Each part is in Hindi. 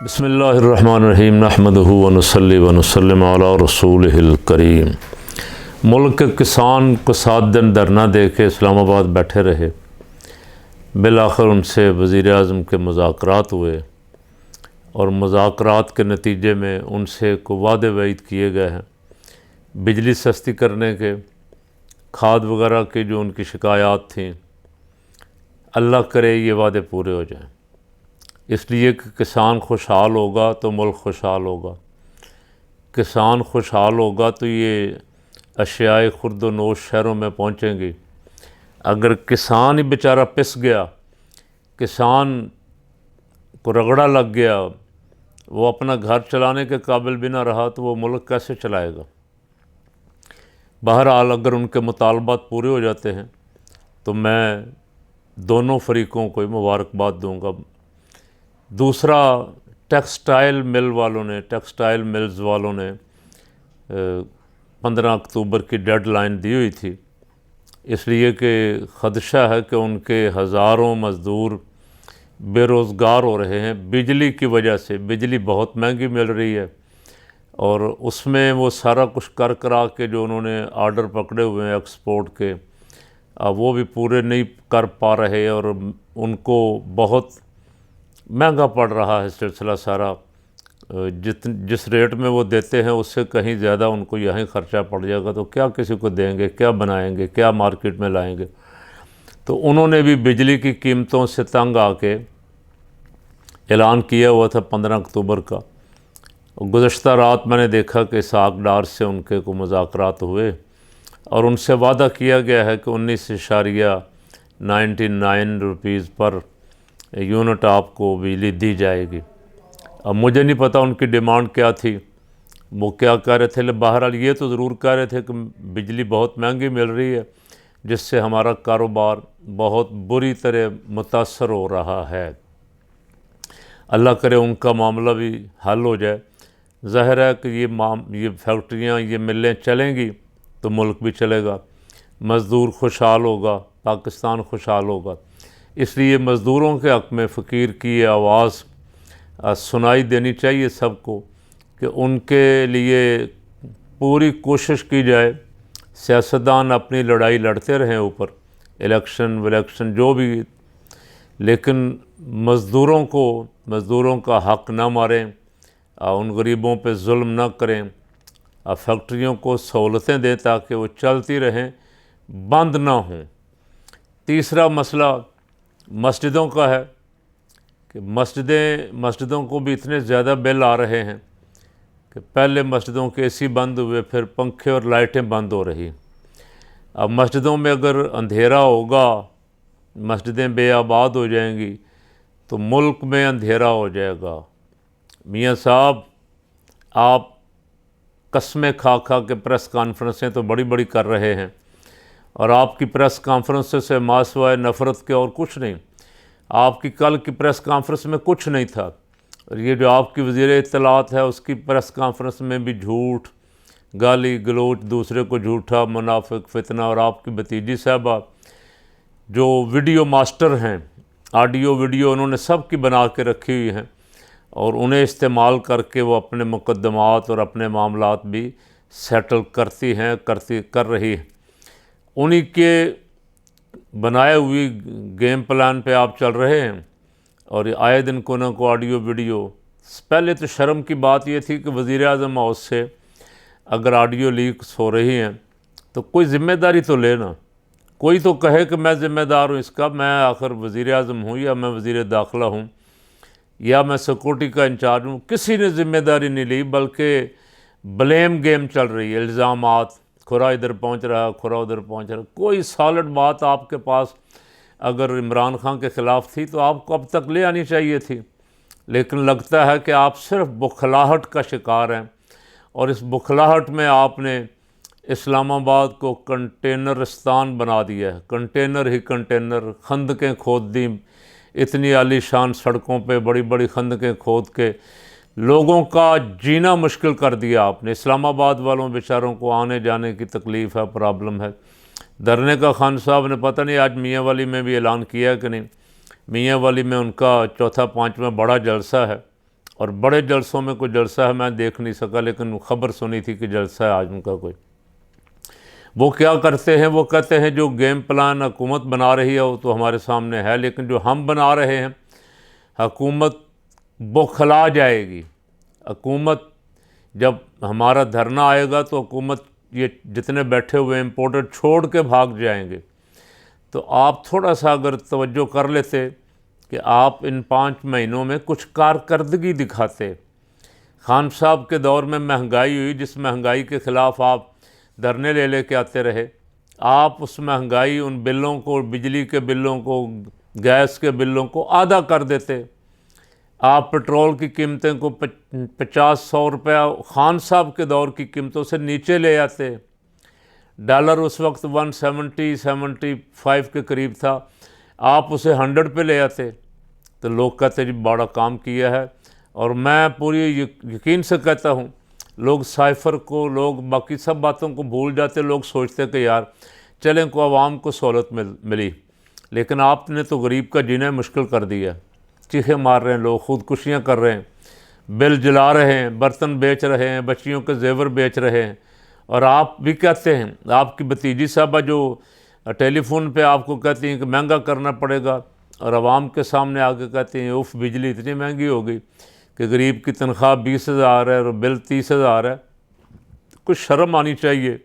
बिस्मिल्लाहिर्रहमानिर्रहीम नहमदुहु व नुसल्ली व नुसल्लिम अला रसूलिहिल करीम। मुल्क के किसान को 7 दिन धरना दे के इस्लामाबाद बैठे रहे। बिलाखिर उनसे वज़ीर-ए-आज़म के मुज़ाकरात हुए और मुज़ाकरात के नतीजे में उनसे को वादे वईद किए गए हैं बिजली सस्ती करने के, खाद वगैरह की जो उनकी शिकायत थी, अल्लाह करे ये वादे पूरे हो जाएं। इसलिए कि किसान खुशहाल होगा तो मुल्क खुशहाल होगा, किसान खुशहाल होगा तो ये अशियाए खुर्द व नोश शहरों में पहुँचेंगी। अगर किसान ही बेचारा पिस गया, किसान को रगड़ा लग गया, वो अपना घर चलाने के काबिल भी ना रहा तो वो मुल्क कैसे चलाएगा। बहरहाल अगर उनके मुतालबात पूरे हो जाते हैं तो मैं दोनों फरीकों को मुबारकबाद दूंगा। दूसरा, टेक्सटाइल मिल्स वालों ने 15 अक्टूबर की डेडलाइन दी हुई थी, इसलिए कि ख़दशा है कि उनके हज़ारों मज़दूर बेरोज़गार हो रहे हैं बिजली की वजह से। बिजली बहुत महंगी मिल रही है और उसमें वो सारा कुछ कर करा के जो उन्होंने आर्डर पकड़े हुए हैं एक्सपोर्ट के, वो भी पूरे नहीं कर पा रहे और उनको बहुत महंगा पड़ रहा है सिलसिला सारा। जिस रेट में वो देते हैं उससे कहीं ज़्यादा उनको यहीं ख़र्चा पड़ जाएगा, तो क्या किसी को देंगे, क्या बनाएंगे, क्या मार्केट में लाएंगे। तो उन्होंने भी बिजली की कीमतों से तंग आके ऐलान किया हुआ था 15 अक्टूबर का। गुज़श्ता रात मैंने देखा कि इसहाक़ डार से उनके को मुज़ाकरात हुए और उनसे वादा किया गया है कि 19.99 रुपीज़ पर यूनिट आपको बिजली दी जाएगी। अब मुझे नहीं पता उनकी डिमांड क्या थी, वो क्या कह रहे थे। बहरहाल ये तो ज़रूर कह रहे थे कि बिजली बहुत महंगी मिल रही है जिससे हमारा कारोबार बहुत बुरी तरह मुतासर हो रहा है। अल्लाह करे उनका मामला भी हल हो जाए। ज़ाहिर है कि ये फैक्ट्रियाँ, ये मिलें चलेंगी तो मुल्क भी चलेगा, मज़दूर खुशहाल होगा, पाकिस्तान खुशहाल होगा। इसलिए मज़दूरों के हक़ में फ़कीर की ये आवाज़ सुनाई देनी चाहिए सबको कि उनके लिए पूरी कोशिश की जाए। सियासतदान अपनी लड़ाई लड़ते रहें ऊपर, इलेक्शन जो भी, लेकिन मज़दूरों का हक़ ना मारें, उन गरीबों पे जुल्म ना करें, फैक्ट्रियों को सहूलतें दें ताकि वो चलती रहें, बंद ना हों। तीसरा मसला मस्जिदों का है कि मस्जिदों को भी इतने ज़्यादा बिल आ रहे हैं कि पहले मस्जिदों के एसी बंद हुए, फिर पंखे और लाइटें बंद हो रही। अब मस्जिदों में अगर अंधेरा होगा, मस्जिदें बेआबाद हो जाएंगी तो मुल्क में अंधेरा हो जाएगा। मियाँ साहब, आप कस्में खा के प्रेस कॉन्फ्रेंसें तो बड़ी बड़ी कर रहे हैं और आपकी प्रेस कॉन्फ्रेंस से मासवाए नफ़रत के और कुछ नहीं। आपकी कल की प्रेस कॉन्फ्रेंस में कुछ नहीं था और ये जो आपकी वज़ीर इत्तलात है उसकी प्रेस कॉन्फ्रेंस में भी झूठ, गाली गलोच, दूसरे को झूठा, मुनाफिक, फितना। और आपकी भतीजी साहबा जो वीडियो मास्टर हैं, ऑडियो वीडियो उन्होंने सब की बना के रखी हुई हैं और उन्हें इस्तेमाल करके वो अपने मुकदमात और अपने मामलात भी सेटल कर रही है। उन्हीं के बनाए हुई गेम प्लान पे आप चल रहे हैं और आए दिन को न को ऑडियो वीडियो। पहले तो शर्म की बात ये थी कि वज़ीर-ए-आज़म हाउस से अगर ऑडियो लीक्स हो रही हैं तो कोई ज़िम्मेदारी तो लेना, कोई तो कहे कि मैं ज़िम्मेदार हूँ इसका, मैं आखिर वज़ीर-ए-आज़म हूँ या मैं वज़ीर दाखिला हूँ या मैं सिक्योरिटी का इंचार्ज हूँ। किसी ने ज़िम्मेदारी नहीं ली, बल्कि ब्लेम गेम चल रही है, इल्ज़ामात, खुरा इधर पहुँच रहा है, खुरा उधर पहुँच रहा है। कोई सॉलिड बात आपके पास अगर इमरान खान के ख़िलाफ़ थी तो आपको अब तक ले आनी चाहिए थी, लेकिन लगता है कि आप सिर्फ बुखलाहट का शिकार हैं और इस बुखलाहट में आपने इस्लामाबाद को कंटेनरिस्तान बना दिया है। कंटेनर ही कंटेनर, खंदकें खोद दी, इतनी आलीशान सड़कों पे बड़ी बड़ी खंदकें खोद के लोगों का जीना मुश्किल कर दिया आपने। इस्लामाबाद वालों बेचारों को आने जाने की तकलीफ़ है, प्रॉब्लम है। धरने का खान साहब ने पता नहीं आज मियाँ वाली में भी ऐलान किया कि नहीं। मियाँ वाली में उनका चौथा पाँचवां बड़ा जलसा है और बड़े जलसों में कोई जलसा है मैं देख नहीं सका, लेकिन खबर सुनी थी कि जलसा है आज उनका कोई। वो क्या करते हैं, वो कहते हैं जो गेम प्लान हुकूमत बना रही है वो तो हमारे सामने है, लेकिन जो हम बना रहे हैं हुकूमत बौखला जाएगी। हुकूमत जब हमारा धरना आएगा तो हुकूमत ये जितने बैठे हुए इम्पोर्टर छोड़ के भाग जाएंगे। तो आप थोड़ा सा अगर तवज्जो कर लेते कि आप इन 5 महीनों में कुछ कारकर्दगी दिखाते। खान साहब के दौर में महंगाई हुई, जिस महंगाई के ख़िलाफ़ आप धरने ले लेके आते रहे, आप उस महंगाई उन बिलों को, बिजली के बिलों को, गैस के बिलों को आधा कर देते। आप पेट्रोल की कीमतें को 50-100 रुपया खान साहब के दौर की कीमतों से नीचे ले आते। डॉलर उस वक्त 170-75 के करीब था, आप उसे 100 पे ले आते। तो लोग कहते जी बड़ा काम किया है। और मैं पूरी यकीन से कहता हूँ, लोग साइफ़र को, लोग बाकी सब बातों को भूल जाते। लोग सोचते कि यार चलें को आवाम को सहूलत मिली, लेकिन आपने तो गरीब का जीना मुश्किल कर दिया। चीखें मार रहे हैं लोग, ख़ुदकुशियाँ कर रहे हैं, बिल जला रहे हैं, बर्तन बेच रहे हैं, बच्चियों के जेवर बेच रहे हैं। और आप भी कहते हैं, आपकी भतीजी साहबा जो टेलीफोन पे आपको कहती हैं कि महंगा करना पड़ेगा, और आवाम के सामने आके कहती हैं उफ़ बिजली इतनी महंगी हो गई कि गरीब की तनख्वाह 20,000 है और बिल 30,000 है। कुछ शर्म आनी चाहिए।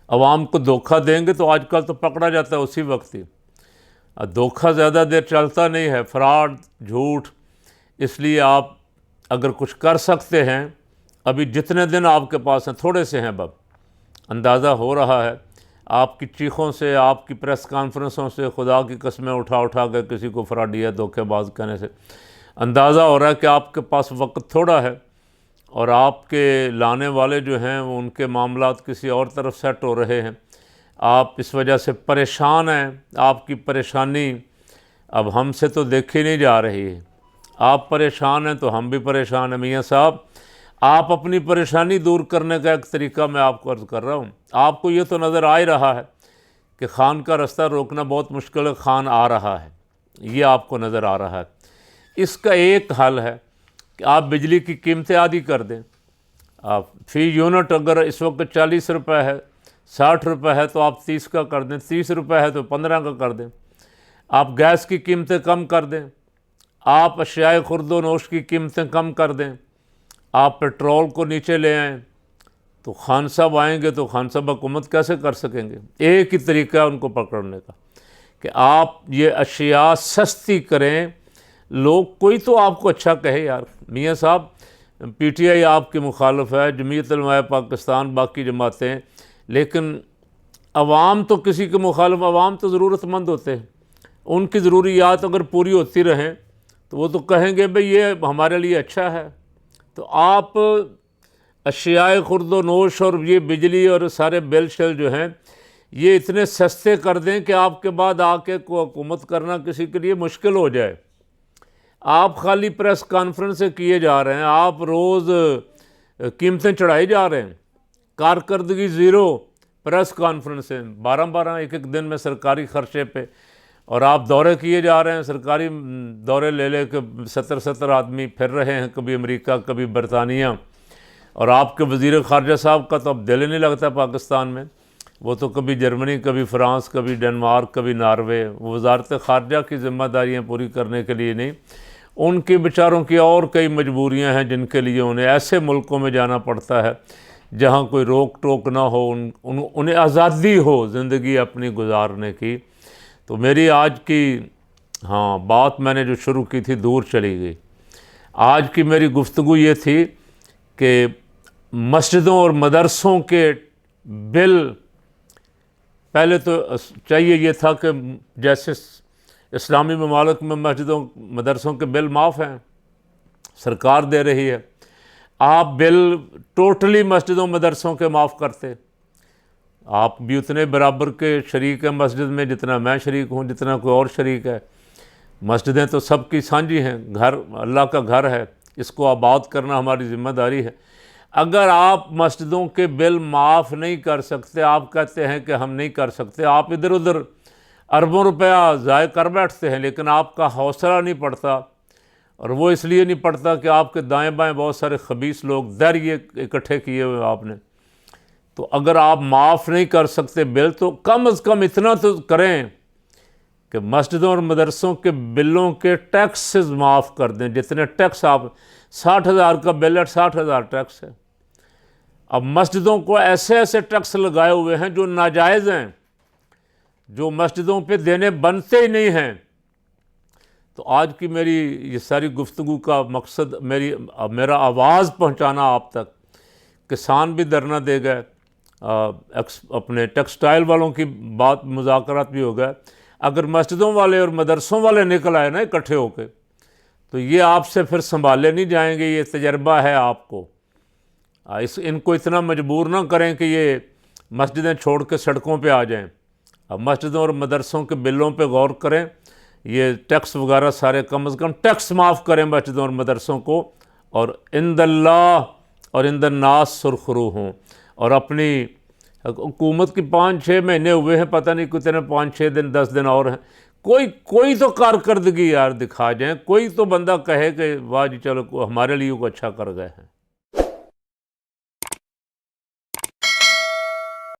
आवाम को धोखा देंगे तो आजकल तो पकड़ा जाता है उसी वक्त ही। धोखा ज़्यादा देर चलता नहीं है, फ्रॉड, झूठ। इसलिए आप अगर कुछ कर सकते हैं, अभी जितने दिन आपके पास हैं थोड़े से हैं, अब अंदाज़ा हो रहा है आपकी चीखों से, आपकी प्रेस कॉन्फ्रेंसों से, खुदा की कस्में उठा उठा कर किसी को फ्रॉडी या धोखेबाज कहने से अंदाज़ा हो रहा है कि आपके पास वक्त थोड़ा है और आपके लाने वाले जो हैं वो उनके मामलात किसी और तरफ सेट हो रहे हैं। आप इस वजह से परेशान हैं। आपकी परेशानी अब हमसे तो देखी नहीं जा रही है। आप परेशान हैं तो हम भी परेशान हैं। मियाँ साहब, आप अपनी परेशानी दूर करने का एक तरीका मैं आपको अर्ज़ कर रहा हूँ। आपको ये तो नज़र आ ही रहा है कि खान का रास्ता रोकना बहुत मुश्किल है, खान आ रहा है, ये आपको नज़र आ रहा है। इसका एक हल है कि आप बिजली की कीमतें आधी कर दें। आप फ़ी यूनिट अगर इस वक्त 40 रुपये है, 60 रुपये है, तो आप 30 का कर दें। 30 रुपये है तो 15 का कर दें। आप गैस की कीमतें कम कर दें। आप अशियाए खुर्द नोश की कीमतें कम कर दें। आप पेट्रोल को नीचे ले आएँ। तो खान साहब आएंगे तो खान साहब हुकूमत कैसे कर सकेंगे? एक ही तरीका है उनको पकड़ने का कि आप ये अशिया सस्ती करें। लोग कोई तो आपको अच्छा कहे यार, मियाँ साहब PTI आपकी मुखालफ है, जमीयत उलमा पाकिस्तान, बाकी जमातें, लेकिन अवाम तो किसी के मुखालफ, अवाम तो ज़रूरतमंद होते हैं। उनकी ज़रूरियात अगर पूरी होती रहें तो वो तो कहेंगे भाई ये हमारे लिए अच्छा है। तो आप अशियाए खुर्द नोश और ये बिजली और सारे बिल शल जो हैं ये इतने सस्ते कर दें कि आपके बाद आके को हुकूमत करना किसी के लिए मुश्किल हो जाए। आप खाली प्रेस कॉन्फ्रेंस से किए जा रहे हैं, आप रोज़ कीमतें चढ़ाई जा रहे हैं, कारकर्दगी ज़ीरो। प्रेस कॉन्फ्रेंस हैं 12-12 एक दिन में सरकारी खर्चे पे, और आप दौरे किए जा रहे हैं, सरकारी दौरे ले ले के 70 आदमी फिर रहे हैं, कभी अमेरिका कभी बरतानिया। और आपके वज़ीर ख़ारजा साहब का तो अब दिल ही नहीं लगता पाकिस्तान में। वो तो कभी जर्मनी, कभी फ़्रांस, कभी डेनमार्क, कभी नॉर्वे। वो वज़ारत ख़ारजा की ज़िम्मेदारियाँ पूरी करने के लिए नहीं, उनके बेचारों की और कई मजबूरियाँ हैं जिनके लिए उन्हें ऐसे मुल्कों में जाना पड़ता है जहाँ कोई रोक टोक ना हो, उन्हें आज़ादी हो ज़िंदगी अपनी गुजारने की। तो मेरी आज की बात मैंने जो शुरू की थी दूर चली गई। आज की मेरी गुफ्तगू ये थी कि मस्जिदों और मदरसों के बिल, पहले तो चाहिए ये था कि जैसे इस्लामी ममालिक में मस्जिदों मदरसों के बिल माफ़ हैं, सरकार दे रही है, आप बिल टोटली मस्जिदों मदरसों के माफ़ करते। आप भी उतने बराबर के शरीक हैं मस्जिद में जितना मैं शरीक हूँ, जितना कोई और शरीक है। मस्जिदें तो सबकी साझी हैं, घर अल्लाह का घर है, इसको आबाद करना हमारी ज़िम्मेदारी है। अगर आप मस्जिदों के बिल माफ़ नहीं कर सकते, आप कहते हैं कि हम नहीं कर सकते, आप इधर उधर अरबों रुपया ज़ाय कर बैठते हैं, लेकिन आपका हौसला नहीं पड़ता और वो इसलिए नहीं पड़ता कि आपके दाएं बाएं बहुत सारे खबीस लोग दरिए इकट्ठे किए हुए आपने। तो अगर आप माफ़ नहीं कर सकते बिल, तो कम से कम इतना तो करें कि मस्जिदों और मदरसों के बिलों के टैक्सेस माफ़ कर दें। जितने टैक्स आप 60,000 का बिल है, 60,000 टैक्स है। अब मस्जिदों को ऐसे ऐसे टैक्स लगाए हुए हैं जो नाजायज़ हैं, जो मस्जिदों पे देने बनते ही नहीं हैं। तो आज की मेरी ये सारी गुफ्तगू का मकसद मेरा आवाज़ पहुंचाना आप तक। किसान भी धरना दे गए, अपने टेक्सटाइल वालों की बात मुज़ाकरात भी हो गए। अगर मस्जिदों वाले और मदरसों वाले निकल आए ना इकट्ठे होकर, तो ये आपसे फिर संभाले नहीं जाएंगे। ये तजर्बा है आपको। इनको इतना मजबूर ना करें कि ये मस्जिदें छोड़ के सड़कों पे आ जाएं। अब मस्जिदों और मदरसों के बिलों पे गौर करें। ये टैक्स वगैरह सारे कम से कम टैक्स माफ़ करें मस्जिदों और मदरसों को, और इंदल्लाह और इंदन्नास सुरखरू हों। और अपनी हुकूमत की 5-6 महीने हुए हैं, पता नहीं कितने 5-6 दिन 10 दिन और हैं। कोई तो कारकर्दगी यार दिखा जाए। कोई तो बंदा कहे कि वाह जी चलो हमारे लिए को अच्छा कर गए हैं।